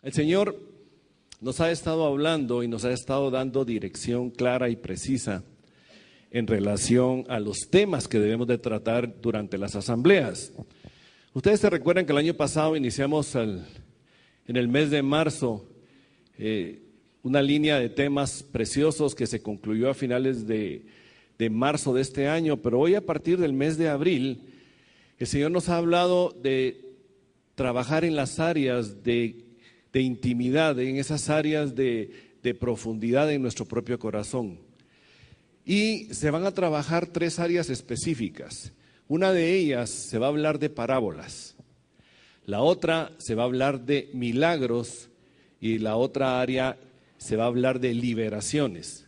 El Señor nos ha estado hablando y nos ha estado dando dirección clara y precisa en relación a los temas que debemos de tratar durante las asambleas. Ustedes se recuerdan que el año pasado iniciamos en el mes de marzo una línea de temas preciosos que se concluyó a finales de marzo de este año, pero hoy a partir del mes de abril el Señor nos ha hablado de trabajar en las áreas de intimidad, en esas áreas de profundidad en nuestro propio corazón. Y se van a trabajar 3 áreas específicas. Una de ellas se va a hablar de parábolas, la otra se va a hablar de milagros y la otra área se va a hablar de liberaciones.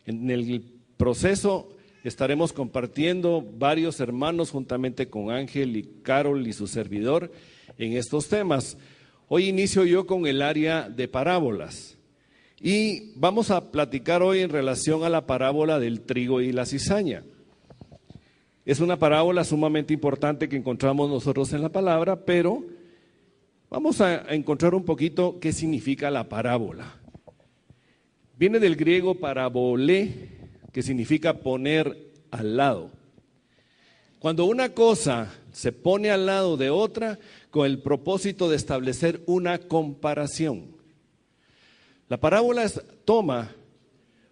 En el proceso estaremos compartiendo varios hermanos juntamente con Ángel y Carol y su servidor en estos temas. Hoy inicio yo con el área de parábolas y vamos a platicar hoy en relación a la parábola del trigo y la cizaña. Es una parábola sumamente importante que encontramos nosotros en la palabra, pero vamos a encontrar un poquito qué significa la parábola. Viene del griego parabolé, que significa poner al lado. Cuando una cosa se pone al lado de otra con el propósito de establecer una comparación. La parábola toma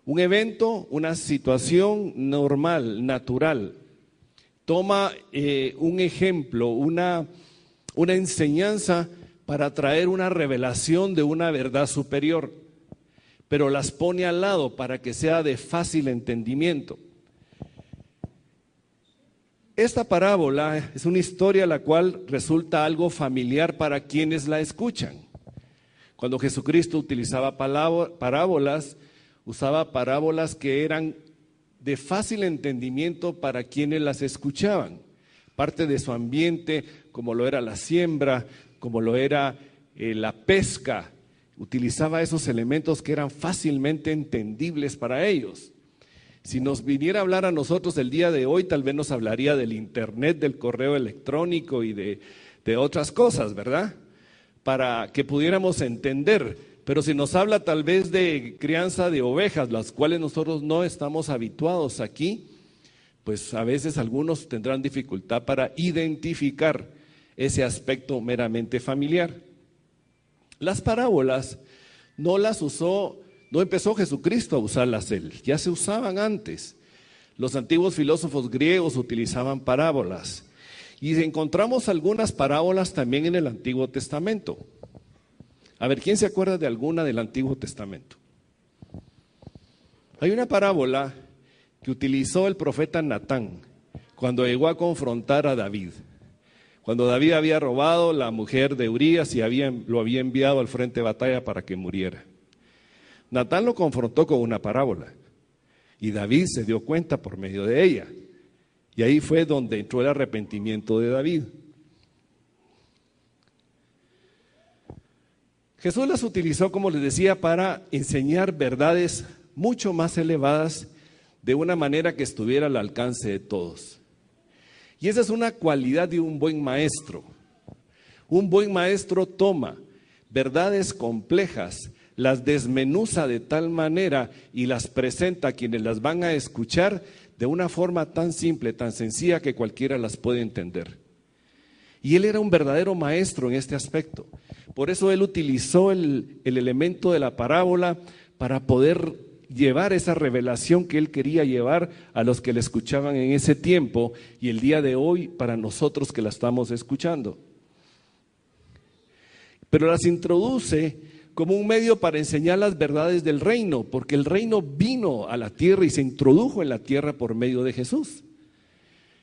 un evento, una situación normal, natural, toma un ejemplo, una enseñanza para traer una revelación de una verdad superior, pero las pone al lado para que sea de fácil entendimiento. Esta parábola es una historia la cual resulta algo familiar para quienes la escuchan. Cuando Jesucristo utilizaba parábolas, usaba parábolas que eran de fácil entendimiento para quienes las escuchaban. Parte de su ambiente, como lo era la siembra, como lo era la pesca, utilizaba esos elementos que eran fácilmente entendibles para ellos. Si nos viniera a hablar a nosotros el día de hoy, tal vez nos hablaría del internet, del correo electrónico y de otras cosas, ¿verdad? Para que pudiéramos entender. Pero si nos habla tal vez de crianza de ovejas, las cuales nosotros no estamos habituados aquí, pues a veces algunos tendrán dificultad para identificar ese aspecto meramente familiar. Las parábolas no empezó Jesucristo a usarlas él, ya se usaban antes. Los antiguos filósofos griegos utilizaban parábolas y encontramos algunas parábolas también en el Antiguo Testamento. A ver, ¿quién se acuerda de alguna del Antiguo Testamento? Hay una parábola que utilizó el profeta Natán cuando llegó a confrontar a David. Cuando David había robado la mujer de Urías y lo había enviado al frente de batalla para que muriera. Natán lo confrontó con una parábola y David se dio cuenta por medio de ella. Y ahí fue donde entró el arrepentimiento de David. Jesús las utilizó, como les decía, para enseñar verdades mucho más elevadas de una manera que estuviera al alcance de todos. Y esa es una cualidad de un buen maestro. Un buen maestro toma verdades complejas, las desmenuza de tal manera y las presenta a quienes las van a escuchar de una forma tan simple, tan sencilla que cualquiera las puede entender. Y él era un verdadero maestro en este aspecto. Por eso él utilizó el elemento de la parábola para poder llevar esa revelación que él quería llevar a los que le escuchaban en ese tiempo y el día de hoy para nosotros que la estamos escuchando. Pero las introduce como un medio para enseñar las verdades del reino, porque el reino vino a la tierra y se introdujo en la tierra por medio de Jesús.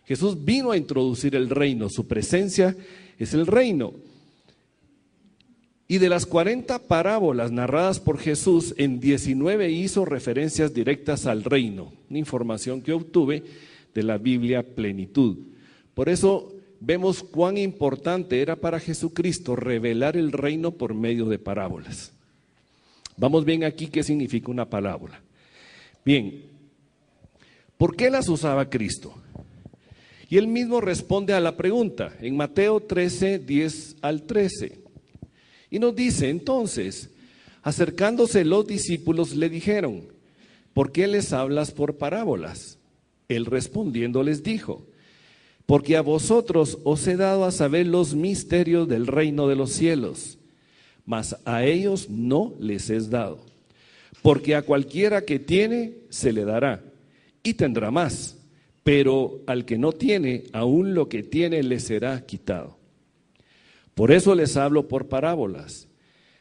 Jesús vino a introducir el reino, su presencia es el reino. Y de las 40 parábolas narradas por Jesús, en 19 hizo referencias directas al reino, una información que obtuve de la Biblia Plenitud. Por eso vemos cuán importante era para Jesucristo revelar el reino por medio de parábolas. Vamos bien aquí, ¿qué significa una parábola? Bien, ¿por qué las usaba Cristo? Y él mismo responde a la pregunta en Mateo 13, 10 al 13. Y nos dice entonces, acercándose los discípulos le dijeron, ¿por qué les hablas por parábolas? Él respondiendo les dijo, porque a vosotros os he dado a saber los misterios del reino de los cielos, mas a ellos no les es dado. Porque a cualquiera que tiene, se le dará, y tendrá más, pero al que no tiene, aún lo que tiene le será quitado. Por eso les hablo por parábolas,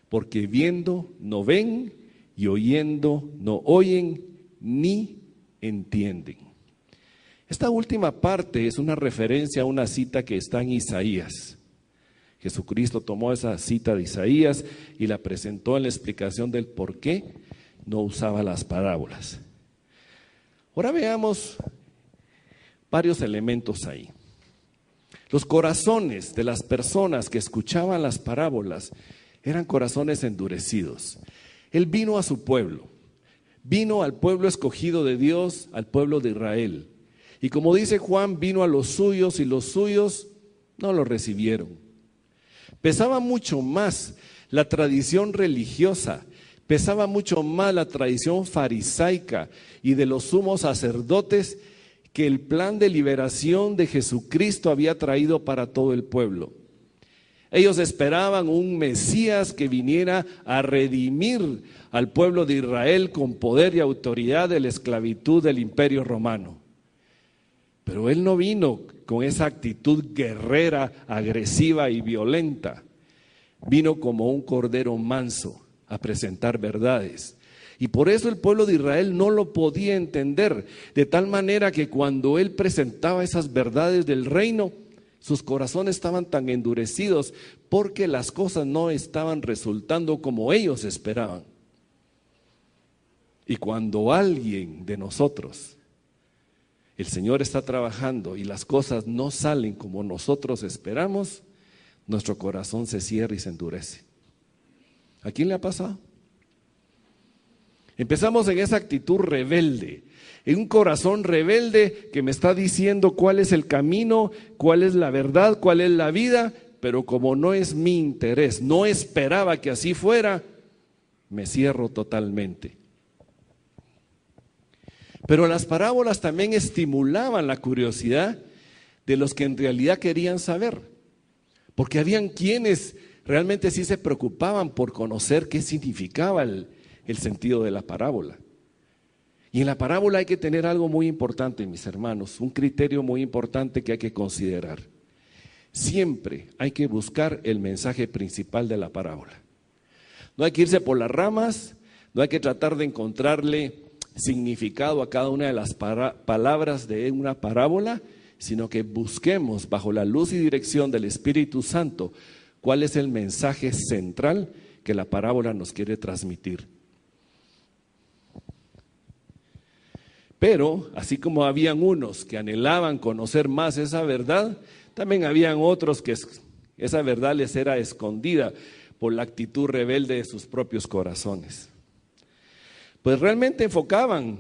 porque viendo no ven, y oyendo no oyen, ni entienden. Esta última parte es una referencia a una cita que está en Isaías. Jesucristo tomó esa cita de Isaías y la presentó en la explicación del por qué no usaba las parábolas. Ahora veamos varios elementos ahí. Los corazones de las personas que escuchaban las parábolas eran corazones endurecidos. Él vino a su pueblo, vino al pueblo escogido de Dios, al pueblo de Israel. Y como dice Juan, vino a los suyos y los suyos no lo recibieron. Pesaba mucho más la tradición religiosa, pesaba mucho más la tradición farisaica y de los sumos sacerdotes que el plan de liberación de Jesucristo había traído para todo el pueblo. Ellos esperaban un Mesías que viniera a redimir al pueblo de Israel con poder y autoridad de la esclavitud del Imperio Romano. Pero Él no vino con esa actitud guerrera, agresiva y violenta. Vino como un cordero manso a presentar verdades. Y por eso el pueblo de Israel no lo podía entender, de tal manera que cuando Él presentaba esas verdades del reino, sus corazones estaban tan endurecidos porque las cosas no estaban resultando como ellos esperaban. Y cuando alguien de nosotros, el Señor está trabajando y las cosas no salen como nosotros esperamos, nuestro corazón se cierra y se endurece. ¿A quién le ha pasado? Empezamos en esa actitud rebelde, en un corazón rebelde que me está diciendo cuál es el camino, cuál es la verdad, cuál es la vida, pero como no es mi interés, no esperaba que así fuera, me cierro totalmente. Pero las parábolas también estimulaban la curiosidad de los que en realidad querían saber, porque habían quienes realmente sí se preocupaban por conocer qué significaba el sentido de la parábola. Y en la parábola hay que tener algo muy importante, mis hermanos, un criterio muy importante que hay que considerar. Siempre hay que buscar el mensaje principal de la parábola. No hay que irse por las ramas, no hay que tratar de encontrarle significado a cada una de las palabras de una parábola, sino que busquemos bajo la luz y dirección del Espíritu Santo cuál es el mensaje central que la parábola nos quiere transmitir. Pero así como habían unos que anhelaban conocer más esa verdad, también habían otros que esa verdad les era escondida por la actitud rebelde de sus propios corazones. Pues realmente enfocaban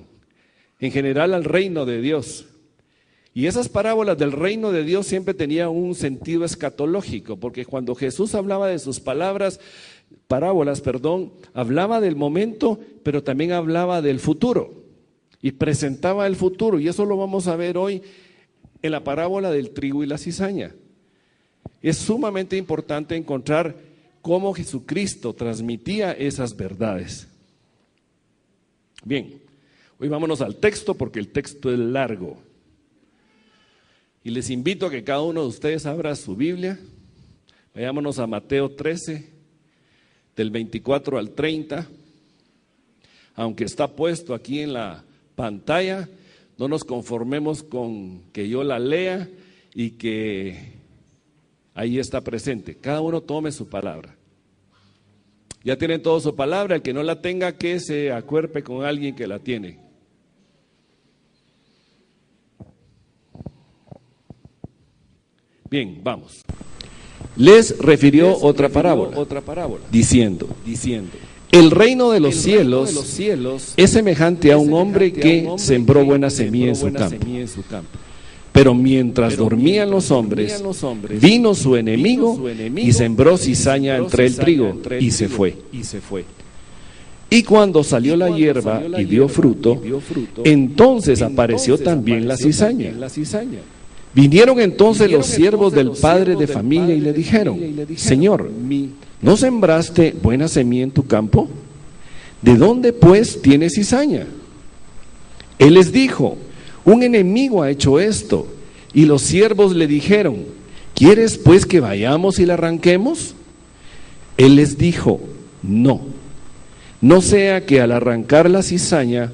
en general al reino de Dios. Y esas parábolas del reino de Dios siempre tenían un sentido escatológico, porque cuando Jesús hablaba de sus parábolas, hablaba del momento, pero también hablaba del futuro y presentaba el futuro, y eso lo vamos a ver hoy en la parábola del trigo y la cizaña. Es sumamente importante encontrar cómo Jesucristo transmitía esas verdades. Bien, hoy vámonos al texto porque el texto es largo. Y les invito a que cada uno de ustedes abra su Biblia. Vayámonos a Mateo 13, del 24 al 30. Aunque está puesto aquí en la pantalla, no nos conformemos con que yo la lea y que ahí está presente. Cada uno tome su palabra. Ya tienen toda su palabra, el que no la tenga que se acuerpe con alguien que la tiene. Bien, vamos. Les refirió otra parábola, diciendo, el reino de los cielos es semejante a un hombre que sembró buena semilla en su campo. Pero mientras dormían los hombres, vino su enemigo y sembró cizaña entre el trigo y se fue. Y cuando salió la hierba y dio fruto, entonces apareció también la cizaña. Vinieron entonces los siervos del padre de familia y le dijeron: Señor, ¿no sembraste buena semilla en tu campo? ¿De dónde pues tienes cizaña? Él les dijo: un enemigo ha hecho esto. Y los siervos le dijeron: ¿quieres pues que vayamos y la arranquemos? Él les dijo: no sea que al arrancar la cizaña,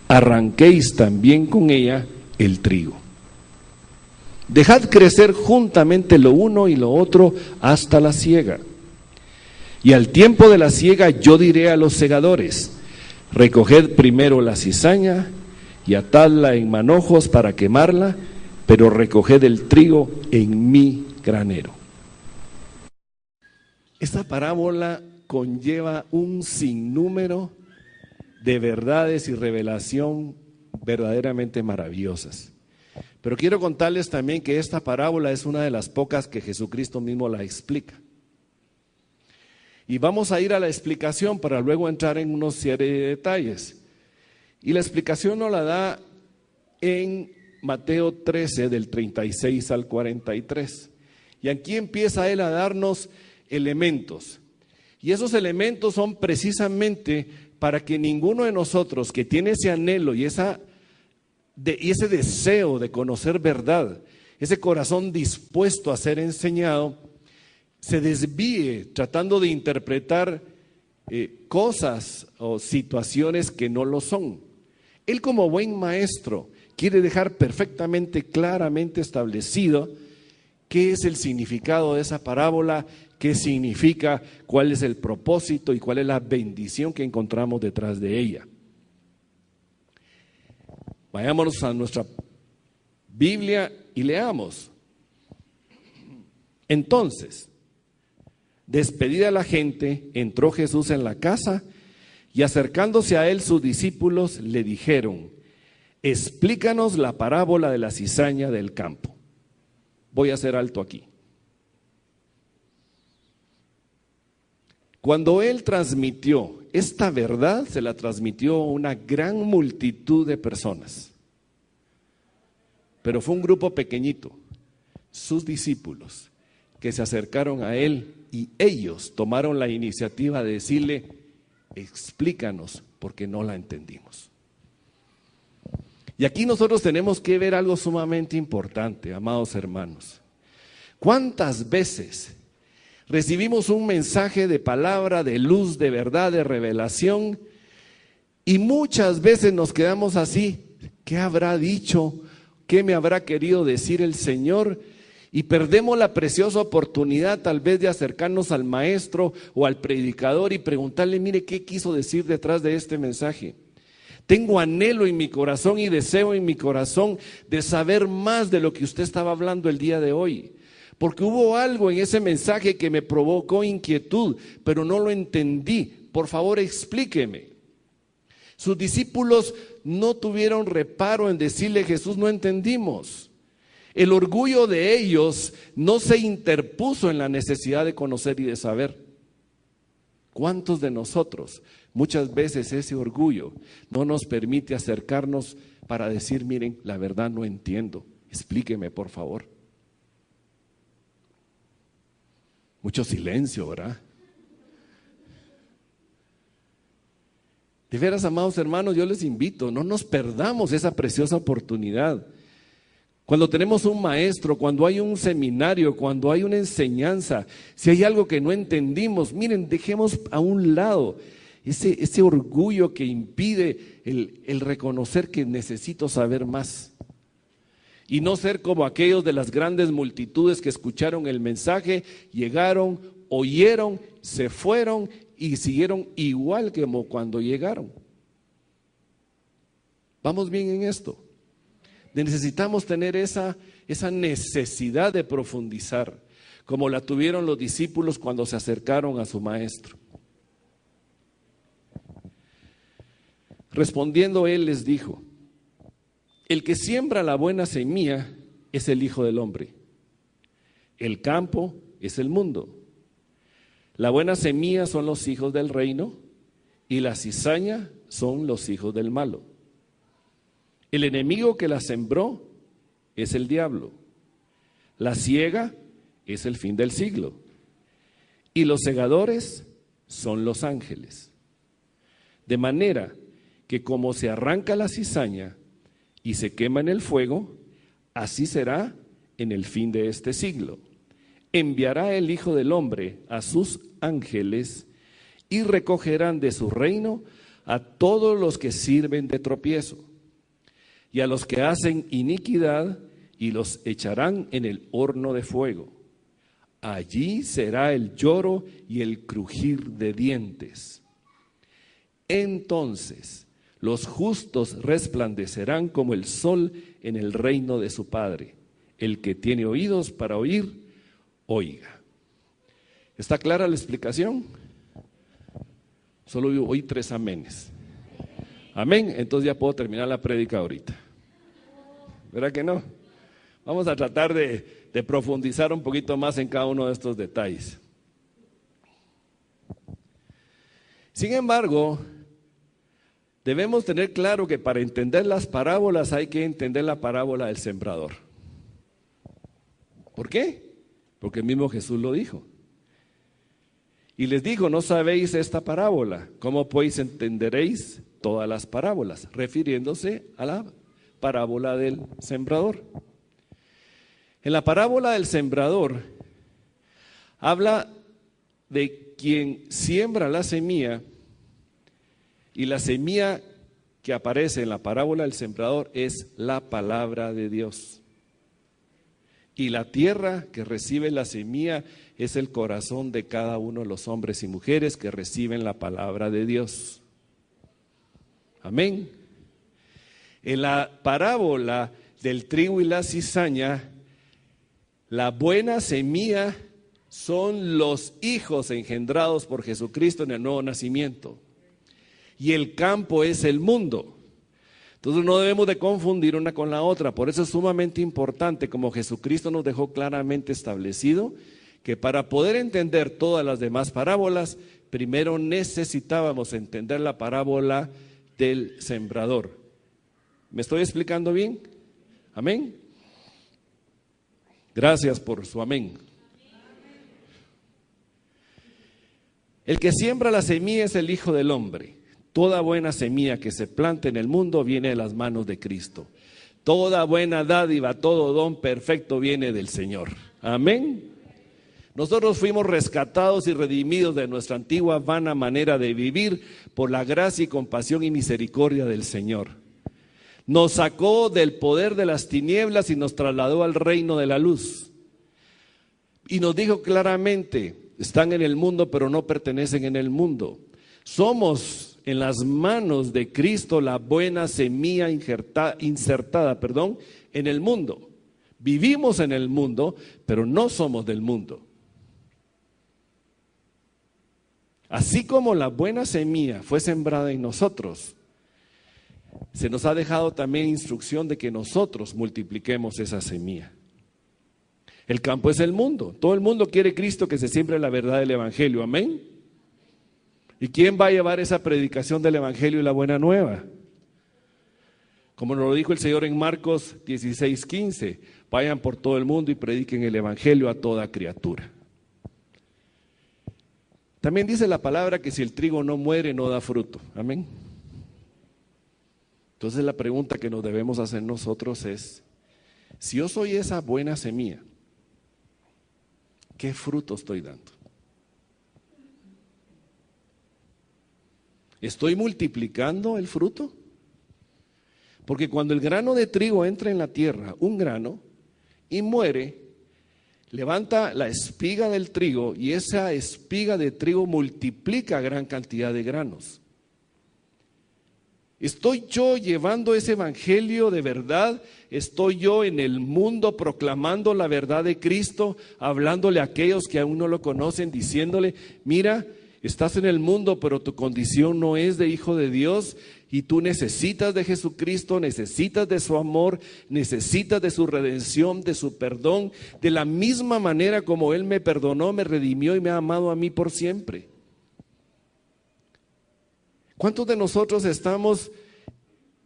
arranquéis también con ella el trigo. Dejad crecer juntamente lo uno y lo otro hasta la siega. Y al tiempo de la siega yo diré a los segadores: recoged primero la cizaña y atadla en manojos para quemarla, pero recoged el trigo en mi granero. Esta parábola conlleva un sinnúmero de verdades y revelación verdaderamente maravillosas. Pero quiero contarles también que esta parábola es una de las pocas que Jesucristo mismo la explica. Y vamos a ir a la explicación para luego entrar en unos serie de detalles. Y la explicación nos la da en Mateo 13, del 36 al 43. Y aquí empieza él a darnos elementos. Y esos elementos son precisamente para que ninguno de nosotros que tiene ese anhelo y ese deseo de conocer verdad, ese corazón dispuesto a ser enseñado, se desvíe tratando de interpretar cosas o situaciones que no lo son. Él, como buen maestro, quiere dejar perfectamente, claramente establecido qué es el significado de esa parábola, qué significa, cuál es el propósito y cuál es la bendición que encontramos detrás de ella. Vayámonos a nuestra Biblia y leamos. Entonces, despedida la gente, entró Jesús en la casa y acercándose a él sus discípulos le dijeron: explícanos la parábola de la cizaña del campo. Voy a hacer alto aquí. Cuando él transmitió esta verdad, se la transmitió a una gran multitud de personas. Pero fue un grupo pequeñito, sus discípulos, que se acercaron a él y ellos tomaron la iniciativa de decirle: explícanos porque no la entendimos. Y aquí nosotros tenemos que ver algo sumamente importante, amados hermanos. ¿Cuántas veces recibimos un mensaje de palabra, de luz, de verdad, de revelación, y muchas veces nos quedamos así? ¿Qué habrá dicho? ¿Qué me habrá querido decir el Señor? Y perdemos la preciosa oportunidad tal vez de acercarnos al maestro o al predicador y preguntarle: mire, ¿qué quiso decir detrás de este mensaje? Tengo anhelo en mi corazón y deseo en mi corazón de saber más de lo que usted estaba hablando el día de hoy. Porque hubo algo en ese mensaje que me provocó inquietud, pero no lo entendí. Por favor, explíqueme. Sus discípulos no tuvieron reparo en decirle: Jesús, no entendimos. El orgullo de ellos no se interpuso en la necesidad de conocer y de saber. ¿Cuántos de nosotros, muchas veces ese orgullo no nos permite acercarnos para decir: miren, la verdad no entiendo, explíqueme por favor? Mucho silencio, ¿verdad? De veras, amados hermanos, yo les invito, no nos perdamos esa preciosa oportunidad. Cuando tenemos un maestro, cuando hay un seminario, cuando hay una enseñanza, si hay algo que no entendimos, miren, dejemos a un lado ese orgullo que impide el reconocer que necesito saber más. Y no ser como aquellos de las grandes multitudes que escucharon el mensaje, llegaron, oyeron, se fueron y siguieron igual que como cuando llegaron. ¿Vamos bien en esto? Necesitamos tener esa necesidad de profundizar, como la tuvieron los discípulos cuando se acercaron a su maestro. Respondiendo él les dijo: el que siembra la buena semilla es el Hijo del Hombre. El campo es el mundo. La buena semilla son los hijos del reino y la cizaña son los hijos del malo. El enemigo que la sembró es el diablo. La siega es el fin del siglo. Y los segadores son los ángeles. De manera que como se arranca la cizaña y se quema en el fuego, así será en el fin de este siglo. Enviará el Hijo del Hombre a sus ángeles y recogerán de su reino a todos los que sirven de tropiezo y a los que hacen iniquidad, y los echarán en el horno de fuego. Allí será el lloro y el crujir de dientes. Entonces los justos resplandecerán como el sol en el reino de su Padre. El que tiene oídos para oír, oiga. ¿Está clara la explicación? Solo oí 3 amenes. Amén. Entonces ya puedo terminar la prédica ahorita. ¿Verdad que no? Vamos a tratar de profundizar un poquito más en cada uno de estos detalles. Sin embargo, debemos tener claro que para entender las parábolas hay que entender la parábola del sembrador. ¿Por qué? Porque el mismo Jesús lo dijo. Y les dijo, no sabéis esta parábola, ¿cómo pues entenderéis todas las parábolas? Refiriéndose a la parábola del sembrador. En la parábola del sembrador habla de quien siembra la semilla, y la semilla que aparece en la parábola del sembrador es la palabra de Dios. Y la tierra que recibe la semilla es el corazón de cada uno de los hombres y mujeres que reciben la palabra de Dios. Amén. En la parábola del trigo y la cizaña, la buena semilla son los hijos engendrados por Jesucristo en el nuevo nacimiento. Y el campo es el mundo. Entonces no debemos de confundir una con la otra. Por eso es sumamente importante, como Jesucristo nos dejó claramente establecido, que para poder entender todas las demás parábolas, primero necesitábamos entender la parábola del sembrador. ¿Me estoy explicando bien? Amén. Gracias por su amén. El que siembra la semilla es el Hijo del Hombre. Toda buena semilla que se plante en el mundo viene de las manos de Cristo. Toda buena dádiva, todo don perfecto viene del Señor. Amén. Nosotros fuimos rescatados y redimidos de nuestra antigua vana manera de vivir por la gracia y compasión y misericordia del Señor. Nos sacó del poder de las tinieblas y nos trasladó al reino de la luz. Y nos dijo claramente, están en el mundo pero no pertenecen en el mundo. Somos en las manos de Cristo la buena semilla insertada en el mundo. Vivimos en el mundo, pero no somos del mundo. Así como la buena semilla fue sembrada en nosotros, se nos ha dejado también instrucción de que nosotros multipliquemos esa semilla. El campo es el mundo. Todo el mundo quiere Cristo que se siembre la verdad del Evangelio. Amén. ¿Y quién va a llevar esa predicación del Evangelio y la buena nueva? Como nos lo dijo el Señor en Marcos 16:15, vayan por todo el mundo y prediquen el Evangelio a toda criatura. También dice la palabra que si el trigo no muere, no da fruto. Amén. Entonces la pregunta que nos debemos hacer nosotros es, si yo soy esa buena semilla, ¿qué fruto estoy dando? ¿Estoy multiplicando el fruto? Porque cuando el grano de trigo entra en la tierra, un grano, y muere, levanta la espiga del trigo y esa espiga de trigo multiplica gran cantidad de granos. ¿Estoy yo llevando ese evangelio de verdad? ¿Estoy yo en el mundo proclamando la verdad de Cristo, hablándole a aquellos que aún no lo conocen, diciéndole, mira, Estás en el mundo, pero tu condición no es de hijo de Dios y tú necesitas de Jesucristo, necesitas de su amor, necesitas de su redención, de su perdón, de la misma manera como Él me perdonó, me redimió y me ha amado a mí por siempre. ¿Cuántos de nosotros estamos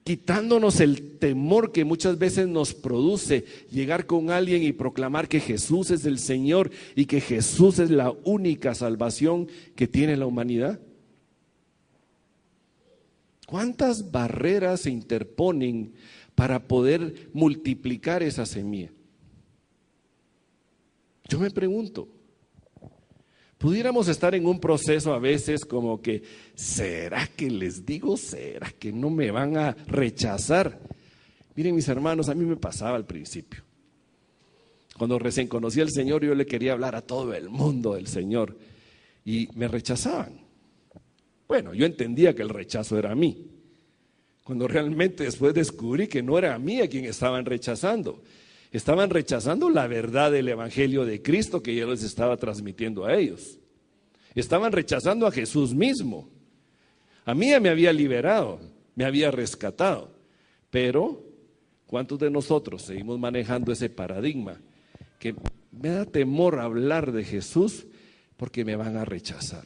quitándonos el temor que muchas veces nos produce llegar con alguien y proclamar que Jesús es el Señor y que Jesús es la única salvación que tiene la humanidad? ¿Cuántas barreras se interponen para poder multiplicar esa semilla? Yo me pregunto, pudiéramos estar en un proceso a veces como que, ¿será que les digo? ¿Será que no me van a rechazar? Miren, mis hermanos, a mí me pasaba al principio. Cuando recién conocí al Señor, yo le quería hablar a todo el mundo del Señor y me rechazaban. Bueno, yo entendía que el rechazo era a mí, cuando realmente después descubrí que no era a mí a quien estaban rechazando. Estaban rechazando la verdad del Evangelio de Cristo que yo les estaba transmitiendo a ellos. Estaban rechazando a Jesús mismo. A mí ya me había liberado, me había rescatado. Pero, ¿cuántos de nosotros seguimos manejando ese paradigma? Que me da temor hablar de Jesús porque me van a rechazar.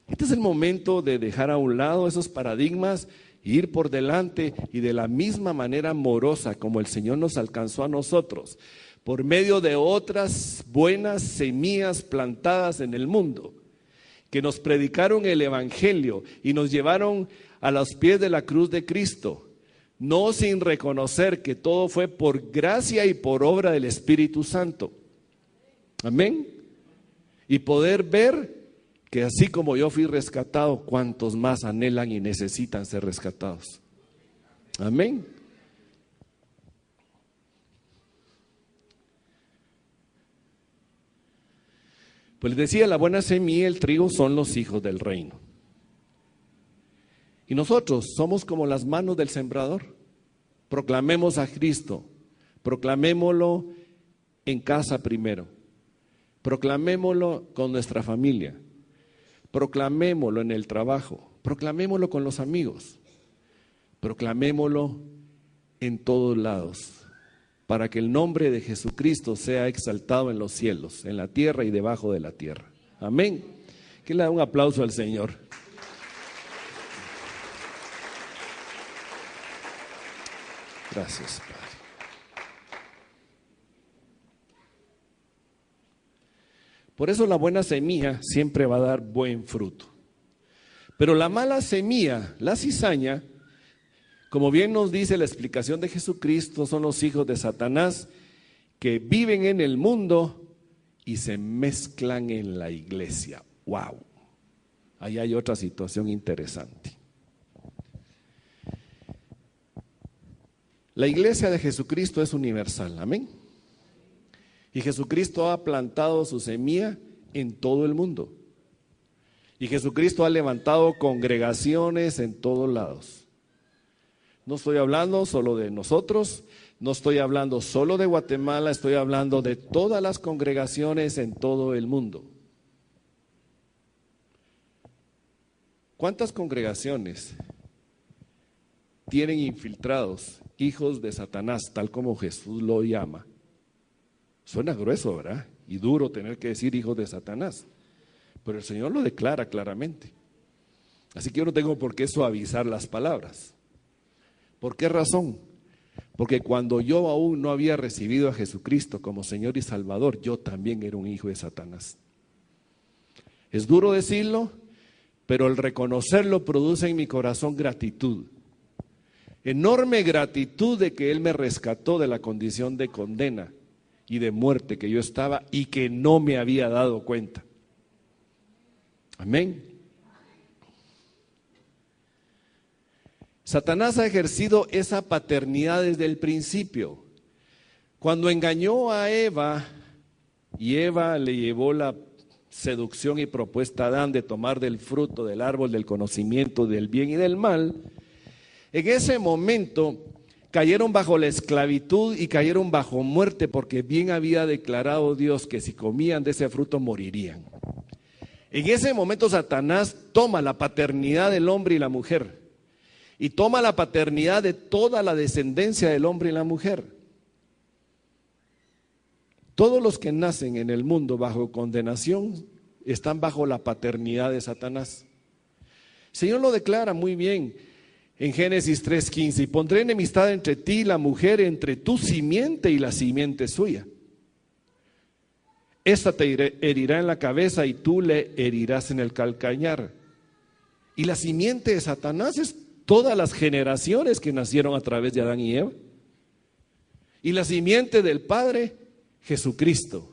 Este es el momento de dejar a un lado esos paradigmas, ir por delante y de la misma manera amorosa como el Señor nos alcanzó a nosotros, por medio de otras buenas semillas plantadas en el mundo, que nos predicaron el Evangelio y nos llevaron a los pies de la cruz de Cristo, no sin reconocer que todo fue por gracia y por obra del Espíritu Santo. Amén. Y poder ver que así como yo fui rescatado, cuantos más anhelan y necesitan ser rescatados. Amén. Pues les decía, la buena semilla y el trigo son los hijos del reino. Y nosotros somos como las manos del sembrador. Proclamemos a Cristo, proclamémoslo en casa primero, proclamémoslo con nuestra familia, proclamémoslo en el trabajo, proclamémoslo con los amigos, proclamémoslo en todos lados, para que el nombre de Jesucristo sea exaltado en los cielos, en la tierra y debajo de la tierra. Amén. Que le da un aplauso al Señor. Gracias, Padre. Por eso la buena semilla siempre va a dar buen fruto. Pero la mala semilla, la cizaña, como bien nos dice la explicación de Jesucristo, son los hijos de Satanás que viven en el mundo y se mezclan en la iglesia. ¡Wow! Ahí hay otra situación interesante. La iglesia de Jesucristo es universal, amén. Y Jesucristo ha plantado su semilla en todo el mundo. Y Jesucristo ha levantado congregaciones en todos lados. No estoy hablando solo de nosotros, no estoy hablando solo de Guatemala, estoy hablando de todas las congregaciones en todo el mundo. ¿Cuántas congregaciones tienen infiltrados hijos de Satanás, tal como Jesús lo llama? Suena grueso, ¿verdad? Y duro tener que decir hijos de Satanás, pero el Señor lo declara claramente. Así que yo no tengo por qué suavizar las palabras. ¿Por qué razón? Porque cuando yo aún no había recibido a Jesucristo como Señor y Salvador, yo también era un hijo de Satanás. Es duro decirlo, pero el reconocerlo produce en mi corazón gratitud. Enorme gratitud de que Él me rescató de la condición de condena y de muerte que yo estaba y que no me había dado cuenta. Amén. Satanás ha ejercido esa paternidad desde el principio. Cuando engañó a Eva y Eva le llevó la seducción y propuesta a Adán de tomar del fruto del árbol del conocimiento del bien y del mal, en ese momento cayeron bajo la esclavitud y cayeron bajo muerte, porque bien había declarado Dios que si comían de ese fruto morirían. En ese momento Satanás toma la paternidad del hombre y la mujer y toma la paternidad de toda la descendencia del hombre y la mujer. Todos los que nacen en el mundo bajo condenación están bajo la paternidad de Satanás. El Señor lo declara muy bien en Génesis 3:15: y pondré enemistad entre ti y la mujer, entre tu simiente y la simiente suya. Esta te herirá en la cabeza y tú le herirás en el calcañar. Y la simiente de Satanás es todas las generaciones que nacieron a través de Adán y Eva. Y la simiente del Padre, Jesucristo,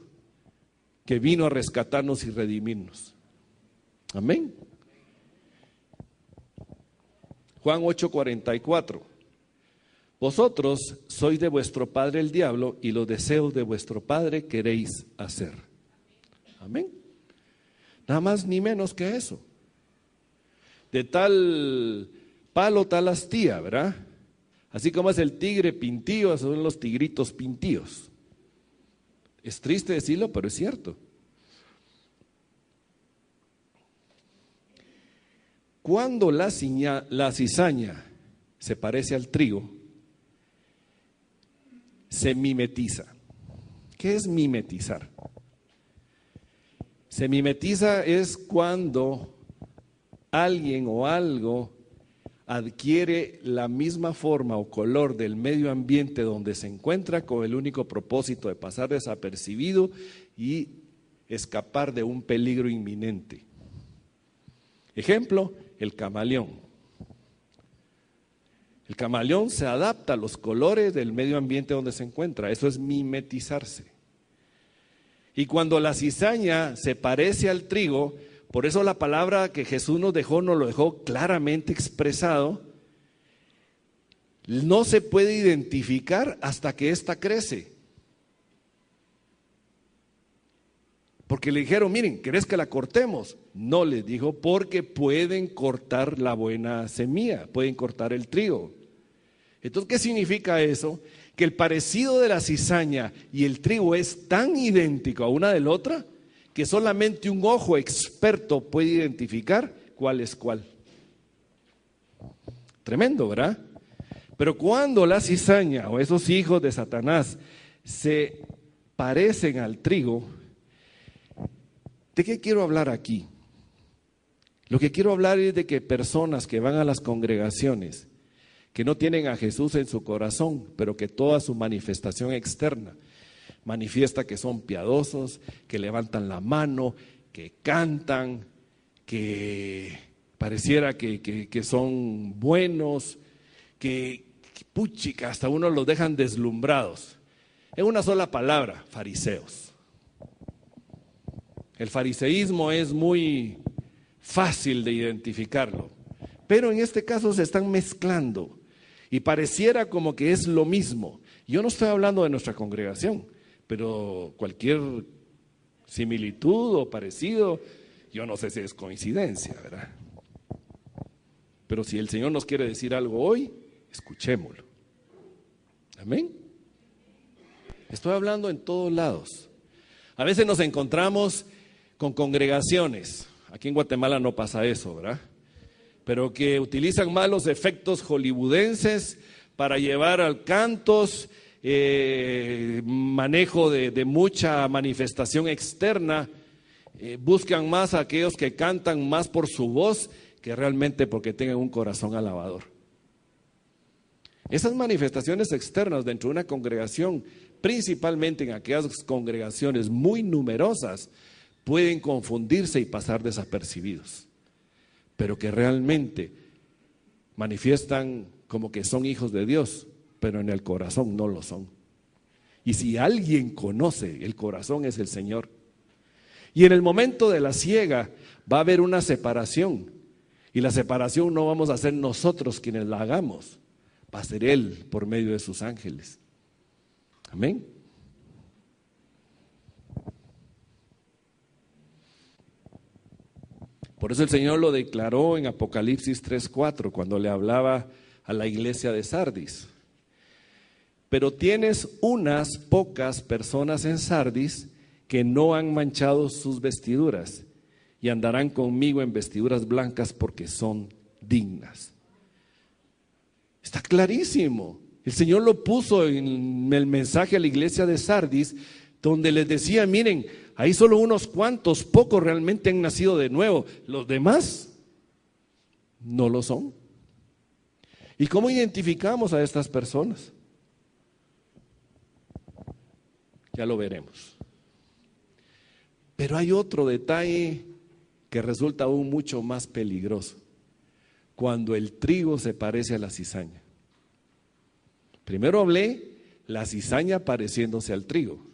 que vino a rescatarnos y redimirnos. Amén. Juan 8:44: vosotros sois de vuestro padre el diablo, y los deseos de vuestro padre queréis hacer. Amén. Nada más ni menos que eso. De tal palo, tal astilla, ¿verdad? Así como es el tigre pintío, son los tigritos pintíos. Es triste decirlo, pero es cierto. Cuando la cizaña se parece al trigo, se mimetiza. ¿Qué es mimetizar? Se mimetiza es cuando alguien o algo adquiere la misma forma o color del medio ambiente donde se encuentra, con el único propósito de pasar desapercibido y escapar de un peligro inminente. Ejemplo, el camaleón. El camaleón se adapta a los colores del medio ambiente donde se encuentra. Eso es mimetizarse. Y cuando la cizaña se parece al trigo, por eso la palabra que Jesús nos lo dejó claramente expresado. No se puede identificar hasta que ésta crece. Porque le dijeron: miren, ¿querés que la cortemos? No, les dijo, porque pueden cortar la buena semilla, pueden cortar el trigo. Entonces, ¿qué significa eso? Que el parecido de la cizaña y el trigo es tan idéntico a una de la otra que solamente un ojo experto puede identificar cuál es cuál. Tremendo, ¿verdad? Pero cuando la cizaña o esos hijos de Satanás se parecen al trigo, ¿de qué quiero hablar aquí? Lo que quiero hablar es de que personas que van a las congregaciones, que no tienen a Jesús en su corazón, pero que toda su manifestación externa manifiesta que son piadosos, que levantan la mano, que cantan, que pareciera que son buenos, que puchica, hasta uno los dejan deslumbrados. En una sola palabra: fariseos. El fariseísmo es muy fácil de identificarlo, pero en este caso se están mezclando y pareciera como que es lo mismo. Yo no estoy hablando de nuestra congregación, pero cualquier similitud o parecido, yo no sé si es coincidencia, ¿verdad? Pero si el Señor nos quiere decir algo hoy, escuchémoslo. Amén. Estoy hablando en todos lados. A veces nos encontramos con congregaciones, aquí en Guatemala no pasa eso, ¿verdad? Pero que utilizan malos efectos hollywoodenses para llevar al cantos, manejo de mucha manifestación externa, buscan más a aquellos que cantan más por su voz que realmente porque tengan un corazón alabador. Esas manifestaciones externas dentro de una congregación, principalmente en aquellas congregaciones muy numerosas, pueden confundirse y pasar desapercibidos, pero que realmente manifiestan como que son hijos de Dios, pero en el corazón no lo son. Y si alguien conoce el corazón, es el Señor. Y en el momento de la siega va a haber una separación, y la separación no vamos a ser nosotros quienes la hagamos, va a ser Él por medio de sus ángeles. Amén. Por eso el Señor lo declaró en Apocalipsis 3:4, cuando le hablaba a la iglesia de Sardis. Pero tienes unas pocas personas en Sardis que no han manchado sus vestiduras y andarán conmigo en vestiduras blancas porque son dignas. Está clarísimo. El Señor lo puso en el mensaje a la iglesia de Sardis, donde les decía, miren, ahí solo unos cuantos, pocos realmente han nacido de nuevo. Los demás no lo son. ¿Y cómo identificamos a estas personas? Ya lo veremos. Pero hay otro detalle que resulta aún mucho más peligroso. Cuando el trigo se parece a la cizaña. Primero hablé la cizaña pareciéndose al trigo.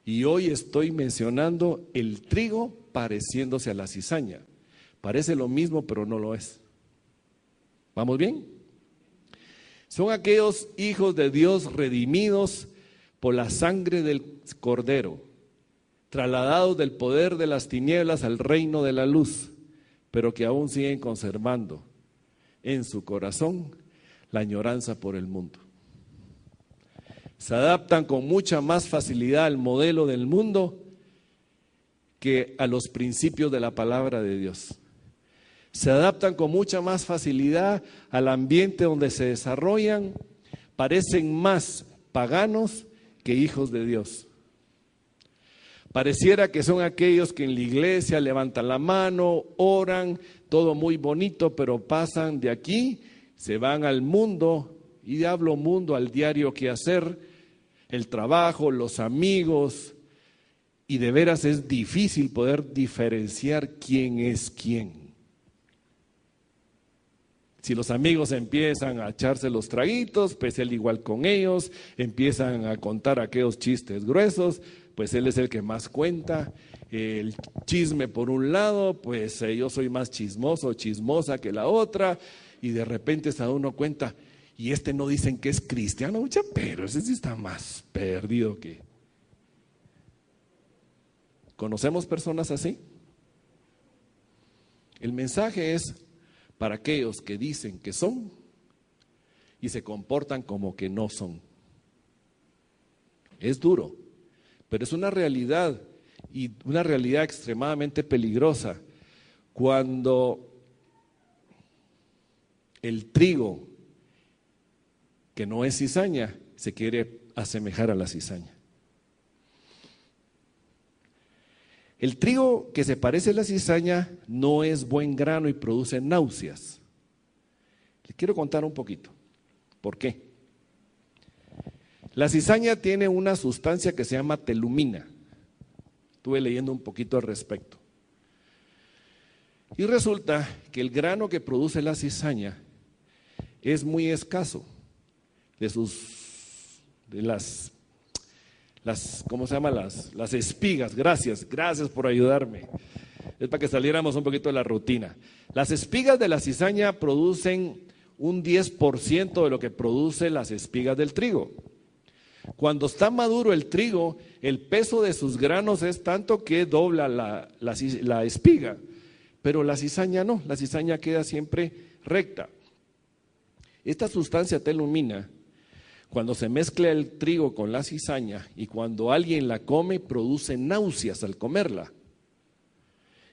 Y hoy estoy mencionando el trigo pareciéndose a la cizaña. Parece lo mismo, pero no lo es. ¿Vamos bien? Son aquellos hijos de Dios redimidos por la sangre del Cordero, trasladados del poder de las tinieblas al reino de la luz, pero que aún siguen conservando en su corazón la añoranza por el mundo. Se adaptan con mucha más facilidad al modelo del mundo que a los principios de la palabra de Dios. Se adaptan con mucha más facilidad al ambiente donde se desarrollan, parecen más paganos que hijos de Dios. Pareciera que son aquellos que en la iglesia levantan la mano, oran, todo muy bonito, pero pasan de aquí, se van al mundo, y hablo mundo, al diario que hacer, el trabajo, los amigos, y de veras es difícil poder diferenciar quién es quién. Si los amigos empiezan a echarse los traguitos, pues él igual con ellos, empiezan a contar aquellos chistes gruesos, pues él es el que más cuenta. El chisme por un lado, pues yo soy más chismoso o chismosa que la otra, y de repente se da uno cuenta, y no dicen que es cristiano, pero ese sí está más perdido que... ¿Conocemos personas así? El mensaje es para aquellos que dicen que son y se comportan como que no son. Es duro, pero es una realidad, y una realidad extremadamente peligrosa, cuando el trigo, que no es cizaña, se quiere asemejar a la cizaña. El trigo que se parece a la cizaña no es buen grano y produce náuseas. Les quiero contar un poquito. ¿Por qué? La cizaña tiene una sustancia que se llama telumina. Estuve leyendo un poquito al respecto. Y resulta que el grano que produce la cizaña es muy escaso. ¿Cómo se llama? Las espigas. Gracias por ayudarme. Es para que saliéramos un poquito de la rutina. Las espigas de la cizaña producen un 10% de lo que produce las espigas del trigo. Cuando está maduro el trigo, el peso de sus granos es tanto que dobla la espiga, pero la cizaña no, la cizaña queda siempre recta. Esta sustancia telumina, cuando se mezcla el trigo con la cizaña y cuando alguien la come, produce náuseas al comerla.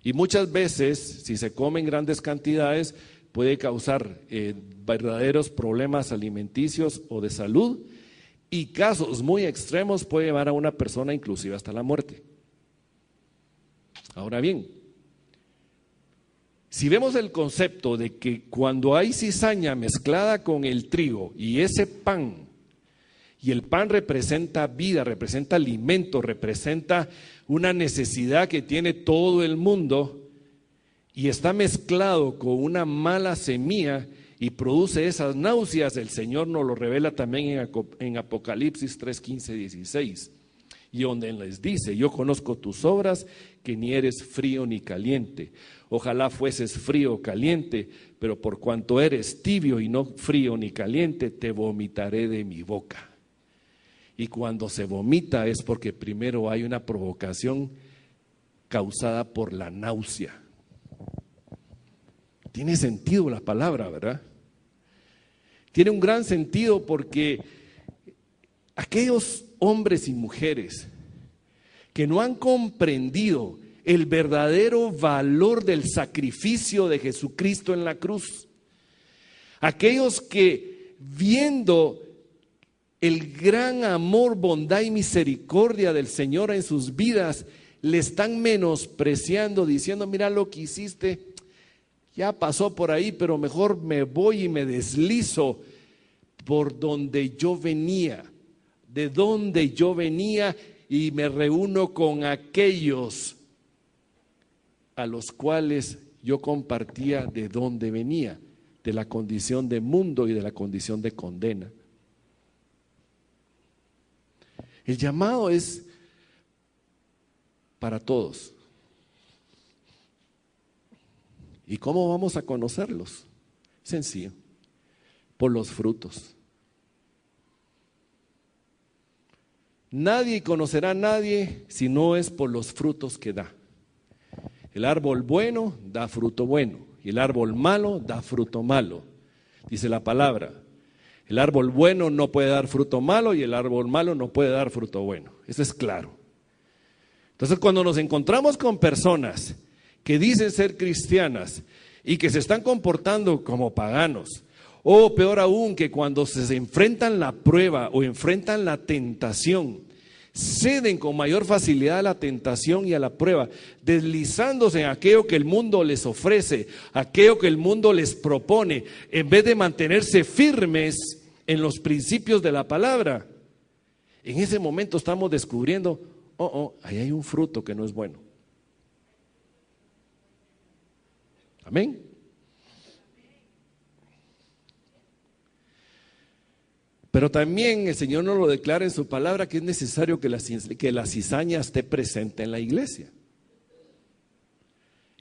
Y muchas veces, si se come en grandes cantidades, puede causar verdaderos problemas alimenticios o de salud, y casos muy extremos puede llevar a una persona inclusive hasta la muerte. Ahora bien, si vemos el concepto de que cuando hay cizaña mezclada con el trigo y ese pan, y el pan representa vida, representa alimento, representa una necesidad que tiene todo el mundo, y está mezclado con una mala semilla y produce esas náuseas, el Señor nos lo revela también en Apocalipsis 3, 15, 16, y donde les dice: yo conozco tus obras, que ni eres frío ni caliente. Ojalá fueses frío o caliente, pero por cuanto eres tibio y no frío ni caliente, te vomitaré de mi boca. Y cuando se vomita es porque primero hay una provocación causada por la náusea. Tiene sentido la palabra, ¿verdad? Tiene un gran sentido porque aquellos hombres y mujeres que no han comprendido el verdadero valor del sacrificio de Jesucristo en la cruz. Aquellos que viendo el gran amor, bondad y misericordia del Señor en sus vidas, le están menospreciando, diciendo, mira lo que hiciste, ya pasó por ahí, pero mejor me voy y me deslizo por donde yo venía, de donde yo venía, y me reúno con aquellos a los cuales yo compartía de dónde venía, de la condición de mundo y de la condición de condena. El llamado es para todos. ¿Y cómo vamos a conocerlos? Sencillo, por los frutos. Nadie conocerá a nadie si no es por los frutos que da. El árbol bueno da fruto bueno y el árbol malo da fruto malo. Dice la palabra, el árbol bueno no puede dar fruto malo y el árbol malo no puede dar fruto bueno. Eso es claro. Entonces, cuando nos encontramos con personas que dicen ser cristianas y que se están comportando como paganos, o peor aún, que cuando se enfrentan la prueba o enfrentan la tentación, ceden con mayor facilidad a la tentación y a la prueba, deslizándose en aquello que el mundo les ofrece, aquello que el mundo les propone, en vez de mantenerse firmes en los principios de la palabra. En ese momento estamos descubriendo, ahí hay un fruto que no es bueno. Amén. Pero también el Señor nos lo declara en su palabra que es necesario que la cizaña esté presente en la iglesia.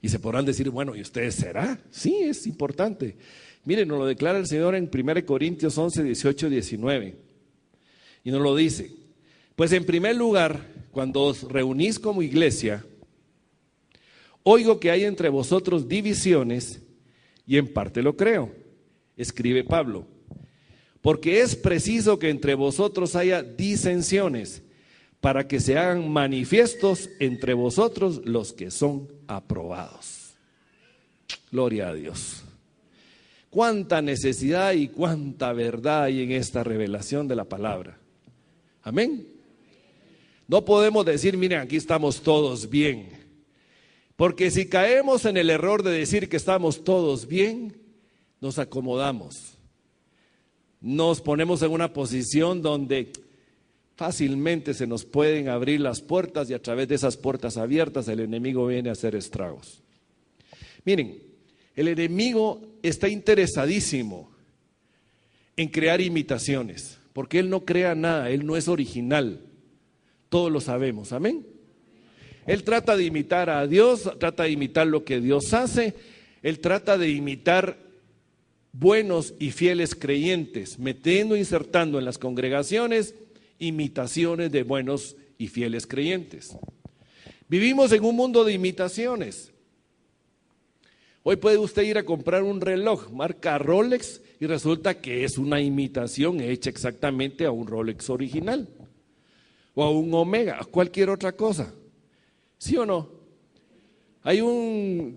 Y se podrán decir, bueno, ¿y ustedes será? Sí, es importante. Miren, nos lo declara el Señor en 1 Corintios 11, 18, 19. Y nos lo dice, pues en primer lugar, cuando os reunís como iglesia, oigo que hay entre vosotros divisiones y en parte lo creo, escribe Pablo. Porque es preciso que entre vosotros haya disensiones, para que se hagan manifiestos entre vosotros los que son aprobados. Gloria a Dios. Cuánta necesidad y cuánta verdad hay en esta revelación de la palabra. Amén. No podemos decir, miren, aquí estamos todos bien. Porque si caemos en el error de decir que estamos todos bien, nos acomodamos. Nos ponemos en una posición donde fácilmente se nos pueden abrir las puertas y a través de esas puertas abiertas el enemigo viene a hacer estragos. Miren, el enemigo está interesadísimo en crear imitaciones, porque él no crea nada, él no es original. Todos lo sabemos, amén. Él trata de imitar a Dios, trata de imitar lo que Dios hace, él trata de imitar buenos y fieles creyentes, insertando en las congregaciones imitaciones de buenos y fieles creyentes. Vivimos en un mundo de imitaciones. Hoy puede usted ir a comprar un reloj marca Rolex y resulta que es una imitación hecha exactamente a un Rolex original o a un Omega, a cualquier otra cosa. ¿Sí o no?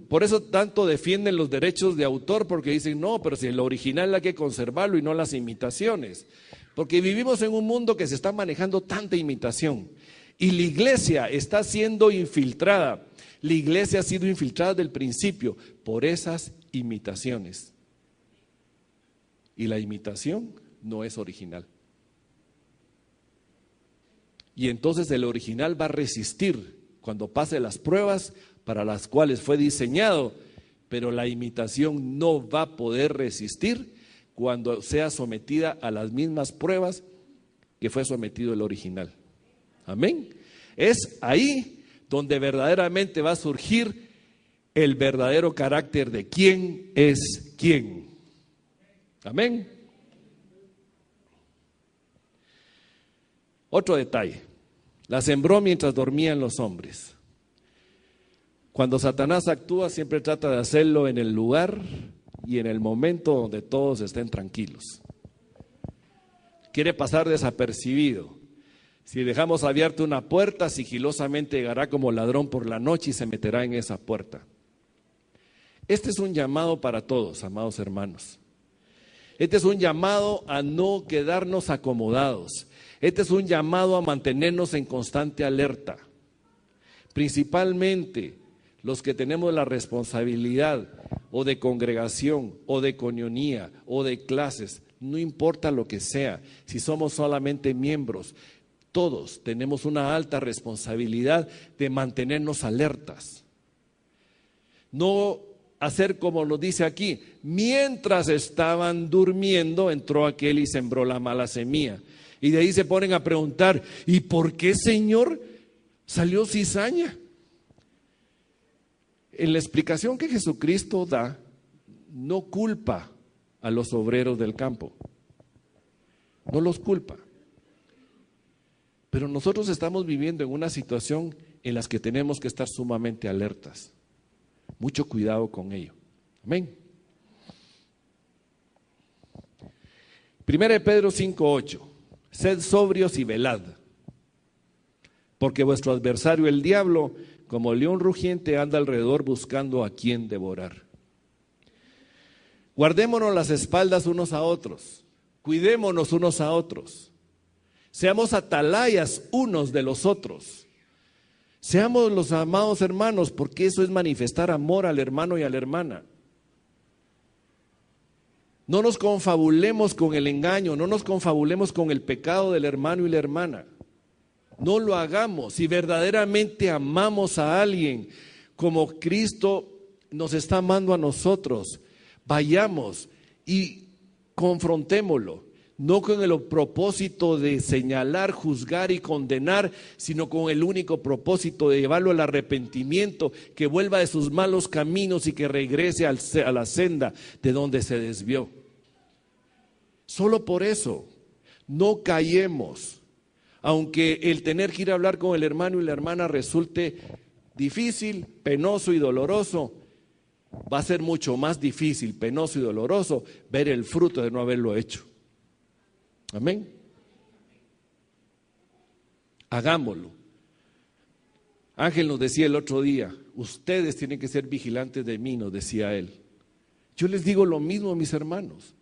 Por eso tanto defienden los derechos de autor, porque dicen, no, pero si el original hay que conservarlo y no las imitaciones. Porque vivimos en un mundo que se está manejando tanta imitación. Y la iglesia está siendo infiltrada. La iglesia ha sido infiltrada desde el principio por esas imitaciones. Y la imitación no es original. Y entonces el original va a resistir cuando pase las pruebas para las cuales fue diseñado, pero la imitación no va a poder resistir cuando sea sometida a las mismas pruebas que fue sometido el original. Amén. Es ahí donde verdaderamente va a surgir el verdadero carácter de quién es quién. Amén. Otro detalle, la sembró mientras dormían los hombres. Cuando Satanás actúa, siempre trata de hacerlo en el lugar y en el momento donde todos estén tranquilos. Quiere pasar desapercibido. Si dejamos abierta una puerta, sigilosamente llegará como ladrón por la noche y se meterá en esa puerta. Este es un llamado para todos, amados hermanos. Este es un llamado a no quedarnos acomodados. Este es un llamado a mantenernos en constante alerta. Principalmente los que tenemos la responsabilidad o de congregación o de coinonía o de clases, no importa lo que sea, si somos solamente miembros, todos tenemos una alta responsabilidad de mantenernos alertas. No hacer como nos dice aquí, mientras estaban durmiendo entró aquel y sembró la mala semilla. Y de ahí se ponen a preguntar, ¿y por qué, Señor, salió cizaña? En la explicación que Jesucristo da, no culpa a los obreros del campo, no los culpa. Pero nosotros estamos viviendo en una situación en la que tenemos que estar sumamente alertas. Mucho cuidado con ello. Amén. 1 Pedro 5:8. Sed sobrios y velad, porque vuestro adversario el diablo, como león rugiente, anda alrededor buscando a quien devorar. Guardémonos las espaldas unos a otros, cuidémonos unos a otros, seamos atalayas unos de los otros. Seamos los amados hermanos, porque eso es manifestar amor al hermano y a la hermana. No nos confabulemos con el engaño, no nos confabulemos con el pecado del hermano y la hermana. No lo hagamos. Si verdaderamente amamos a alguien como Cristo nos está amando a nosotros, vayamos y confrontémoslo. No con el propósito de señalar, juzgar y condenar, sino con el único propósito de llevarlo al arrepentimiento, que vuelva de sus malos caminos y que regrese a la senda de donde se desvió. Solo por eso, no callemos, aunque el tener que ir a hablar con el hermano y la hermana resulte difícil, penoso y doloroso. Va a ser mucho más difícil, penoso y doloroso ver el fruto de no haberlo hecho. Amén. Hagámoslo. Ángel nos decía el otro día, ustedes tienen que ser vigilantes de mí, nos decía él. Yo les digo lo mismo, mis hermanos.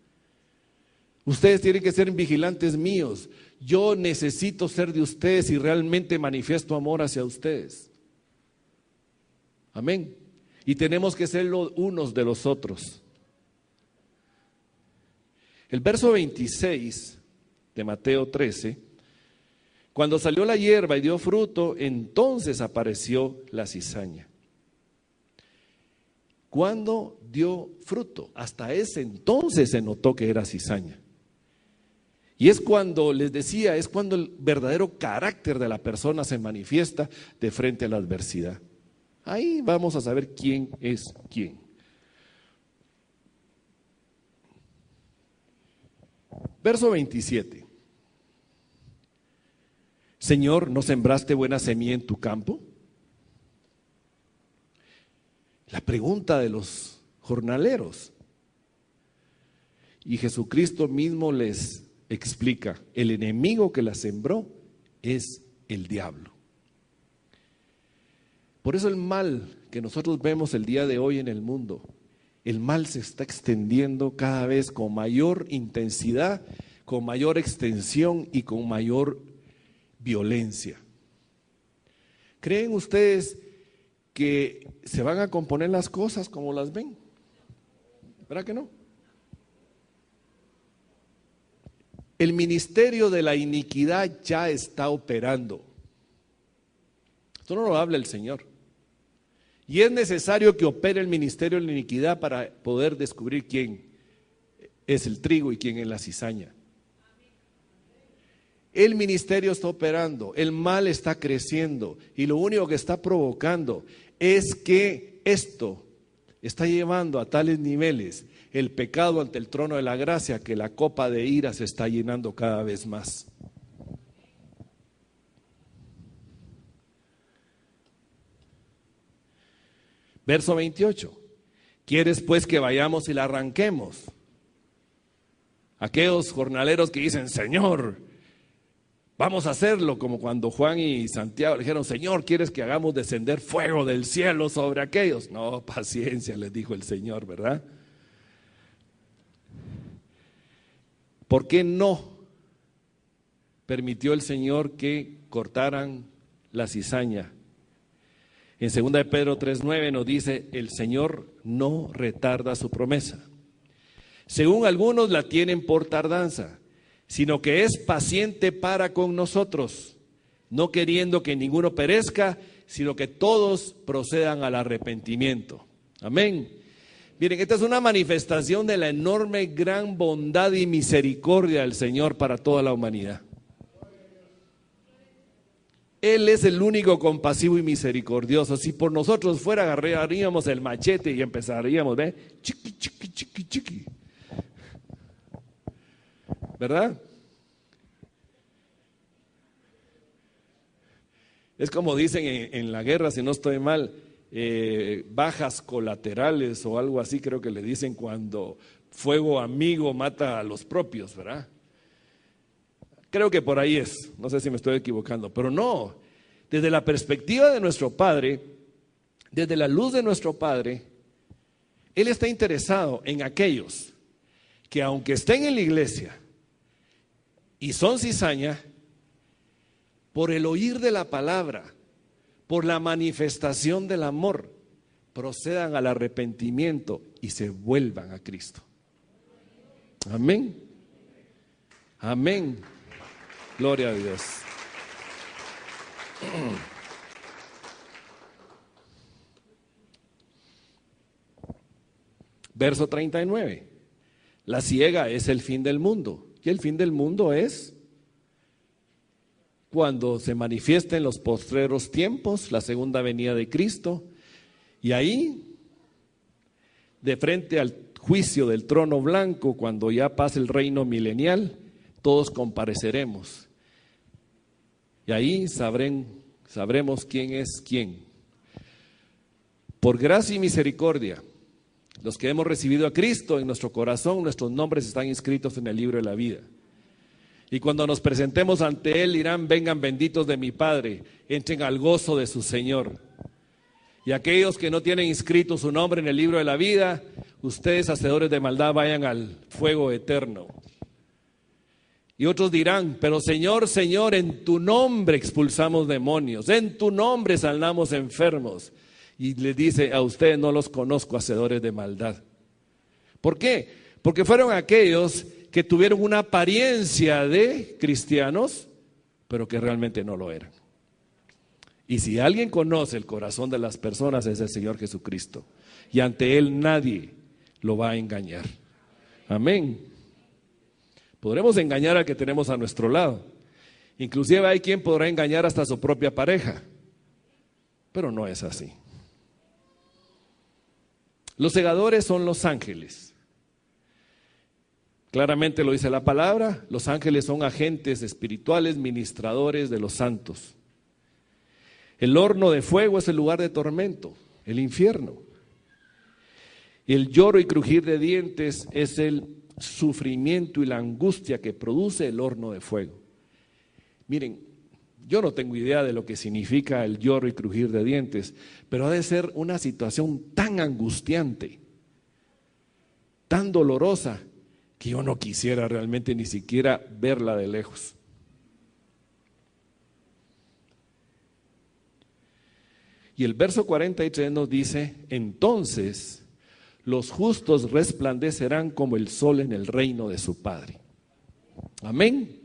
Ustedes tienen que ser vigilantes míos. Yo necesito ser de ustedes y realmente manifiesto amor hacia ustedes. Amén. Y tenemos que serlo unos de los otros. El verso 26 de Mateo 13, cuando salió la hierba y dio fruto, entonces apareció la cizaña. ¿Cuándo dio fruto? Hasta ese entonces se notó que era cizaña. Y es cuando, les decía, es cuando el verdadero carácter de la persona se manifiesta de frente a la adversidad. Ahí vamos a saber quién es quién. Verso 27. Señor, ¿no sembraste buena semilla en tu campo? La pregunta de los jornaleros. Y Jesucristo mismo les explica, el enemigo que la sembró es el diablo. Por eso el mal que nosotros vemos el día de hoy en el mundo, el mal se está extendiendo cada vez con mayor intensidad, con mayor extensión y con mayor violencia. ¿Creen ustedes que se van a componer las cosas como las ven? ¿Verdad que no? El ministerio de la iniquidad ya está operando. Esto no lo habla el Señor. Y es necesario que opere el ministerio de la iniquidad para poder descubrir quién es el trigo y quién es la cizaña. El ministerio está operando, el mal está creciendo y lo único que está provocando es que esto está llevando a tales niveles el pecado ante el trono de la gracia que la copa de ira se está llenando cada vez más. Verso 28. ¿Quieres pues que vayamos y la arranquemos? Aquellos jornaleros que dicen, Señor, Vamos a hacerlo, como cuando Juan y Santiago le dijeron, Señor, ¿quieres que hagamos descender fuego del cielo sobre aquellos? No, paciencia, les dijo el Señor, ¿verdad? ¿Por qué no permitió el Señor que cortaran la cizaña? En 2 de Pedro 3:9 nos dice, el Señor no retarda su promesa. Según algunos la tienen por tardanza, sino que es paciente para con nosotros, no queriendo que ninguno perezca, sino que todos procedan al arrepentimiento. Amén. Miren, esta es una manifestación de la enorme gran bondad y misericordia del Señor para toda la humanidad. Él es el único compasivo y misericordioso. Si por nosotros fuera, agarraríamos el machete y empezaríamos, ¿ve? Chiqui, chiqui, chiqui, chiqui. ¿Verdad? Es como dicen en la guerra, si no estoy mal, bajas colaterales o algo así, creo que le dicen cuando fuego amigo mata a los propios, ¿verdad? Creo que por ahí es, no sé si me estoy equivocando, pero no, desde la perspectiva de nuestro Padre, desde la luz de nuestro Padre, Él está interesado en aquellos que aunque estén en la iglesia y son cizaña, por el oír de la palabra, por la manifestación del amor, procedan al arrepentimiento y se vuelvan a Cristo. Amén. Amén. Gloria a Dios. Verso 39. La ciega es el fin del mundo. Y el fin del mundo es cuando se manifiesta en los postreros tiempos, la segunda venida de Cristo. Y ahí, de frente al juicio del trono blanco, cuando ya pase el reino milenial, todos compareceremos. Y ahí sabremos quién es quién. Por gracia y misericordia, los que hemos recibido a Cristo en nuestro corazón, nuestros nombres están inscritos en el libro de la vida. Y cuando nos presentemos ante Él, dirán, vengan benditos de mi Padre, entren al gozo de su Señor. Y aquellos que no tienen inscrito su nombre en el libro de la vida, ustedes, hacedores de maldad, vayan al fuego eterno. Y otros dirán, pero Señor, Señor, en tu nombre expulsamos demonios, en tu nombre sanamos enfermos. Y les dice, a ustedes no los conozco, hacedores de maldad. ¿Por qué? Porque fueron aquellos que tuvieron una apariencia de cristianos, pero que realmente no lo eran. Y si alguien conoce el corazón de las personas, es el Señor Jesucristo. Y ante Él nadie lo va a engañar. Amén. Podremos engañar al que tenemos a nuestro lado. Inclusive hay quien podrá engañar hasta a su propia pareja. Pero no es así. Los segadores son los ángeles. Claramente lo dice la palabra, los ángeles son agentes espirituales, ministradores de los santos. El horno de fuego es el lugar de tormento, el infierno. El lloro y crujir de dientes es el sufrimiento y la angustia que produce el horno de fuego. Miren, yo no tengo idea de lo que significa el lloro y crujir de dientes, pero ha de ser una situación tan angustiante, tan dolorosa, que yo no quisiera realmente ni siquiera verla de lejos. Y el verso 43 nos dice, entonces los justos resplandecerán como el sol en el reino de su Padre. Amén.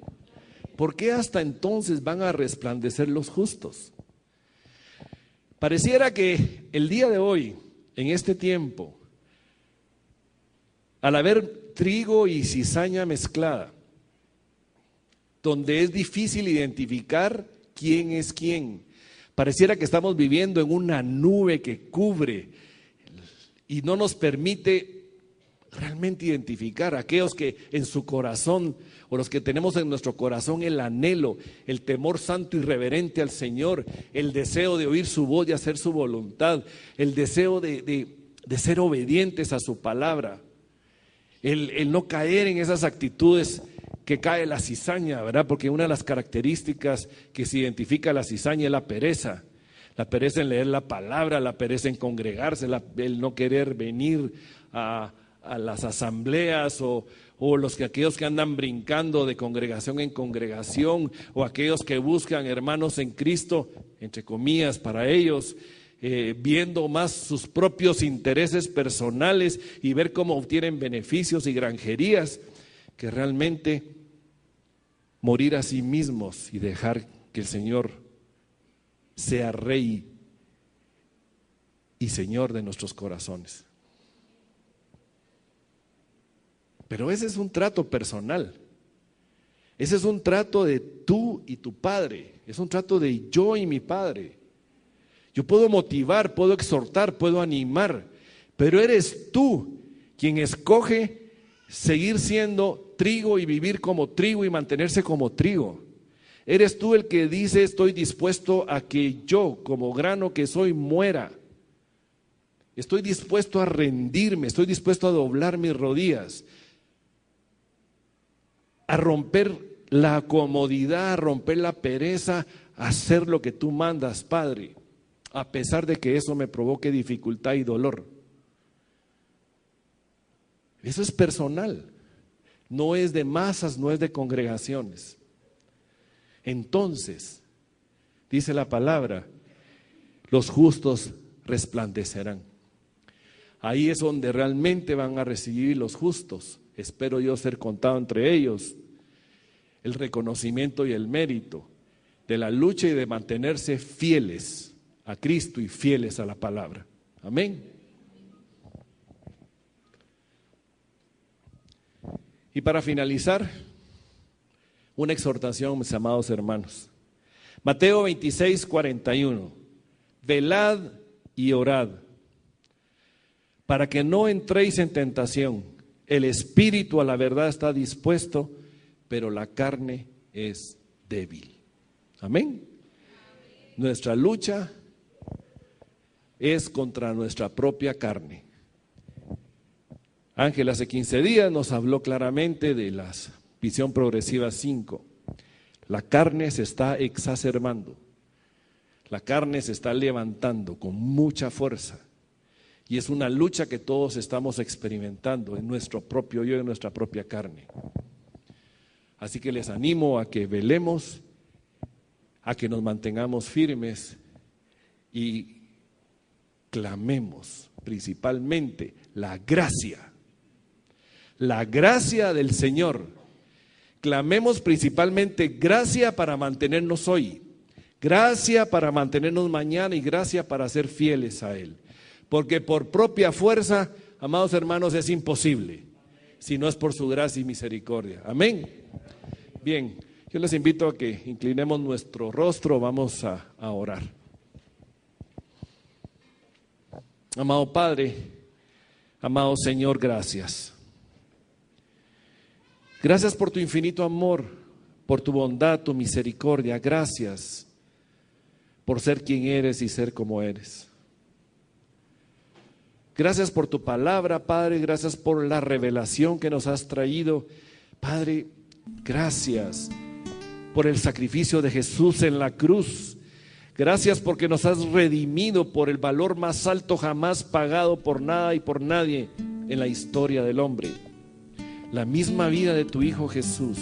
¿Por qué hasta entonces van a resplandecer los justos? Pareciera que el día de hoy, en este tiempo, al haber trigo y cizaña mezclada, donde es difícil identificar quién es quién, pareciera que estamos viviendo en una nube que cubre y no nos permite realmente identificar a aquellos que en su corazón, o los que tenemos en nuestro corazón el anhelo, el temor santo y reverente al Señor, el deseo de oír su voz y hacer su voluntad, el deseo de ser obedientes a su palabra, el no caer en esas actitudes que cae la cizaña, ¿verdad? Porque una de las características que se identifica a la cizaña es la pereza. La pereza en leer la palabra, la pereza en congregarse, el no querer venir a las asambleas o aquellos que andan brincando de congregación en congregación, o aquellos que buscan hermanos en Cristo, entre comillas, para ellos, viendo más sus propios intereses personales y ver cómo obtienen beneficios y granjerías, que realmente morir a sí mismos y dejar que el Señor sea Rey y Señor de nuestros corazones. Pero ese es un trato personal. Ese es un trato de tú y tu Padre. Es un trato de yo y mi Padre. Yo puedo motivar, puedo exhortar, puedo animar, pero eres tú quien escoge seguir siendo trigo y vivir como trigo y mantenerse como trigo. Eres tú el que dice: estoy dispuesto a que yo, como grano que soy, muera. Estoy dispuesto a rendirme, estoy dispuesto a doblar mis rodillas, a romper la comodidad, a romper la pereza, a hacer lo que tú mandas, Padre, a pesar de que eso me provoque dificultad y dolor. Eso es personal, no es de masas, no es de congregaciones. Entonces, dice la palabra, los justos resplandecerán. Ahí es donde realmente van a recibir los justos, espero yo ser contado entre ellos, el reconocimiento y el mérito de la lucha y de mantenerse fieles a Cristo y fieles a la palabra. Amén. Y para finalizar, una exhortación, mis amados hermanos. Mateo 26, 41. Velad y orad, para que no entréis en tentación. El espíritu a la verdad está dispuesto, pero la carne es débil. Amén. Nuestra lucha es contra nuestra propia carne. Ángel hace 15 días nos habló claramente de la visión progresiva 5. La carne se está exacerbando, la carne se está levantando con mucha fuerza, y es una lucha que todos estamos experimentando en nuestro propio yo, en nuestra propia carne. Así que les animo a que velemos, a que nos mantengamos firmes y clamemos principalmente la gracia del Señor. Clamemos principalmente gracia para mantenernos hoy, gracia para mantenernos mañana y gracia para ser fieles a Él. Porque por propia fuerza, amados hermanos, es imposible, si no es por su gracia y misericordia. Amén. Bien, yo les invito a que inclinemos nuestro rostro, vamos a orar. Amado Padre, amado Señor, gracias. Gracias por tu infinito amor, por tu bondad, tu misericordia. Gracias por ser quien eres y ser como eres. Gracias por tu palabra, Padre. Gracias por la revelación que nos has traído. Padre, gracias por el sacrificio de Jesús en la cruz. Gracias porque nos has redimido por el valor más alto jamás pagado por nada y por nadie en la historia del hombre. La misma vida de tu Hijo Jesús.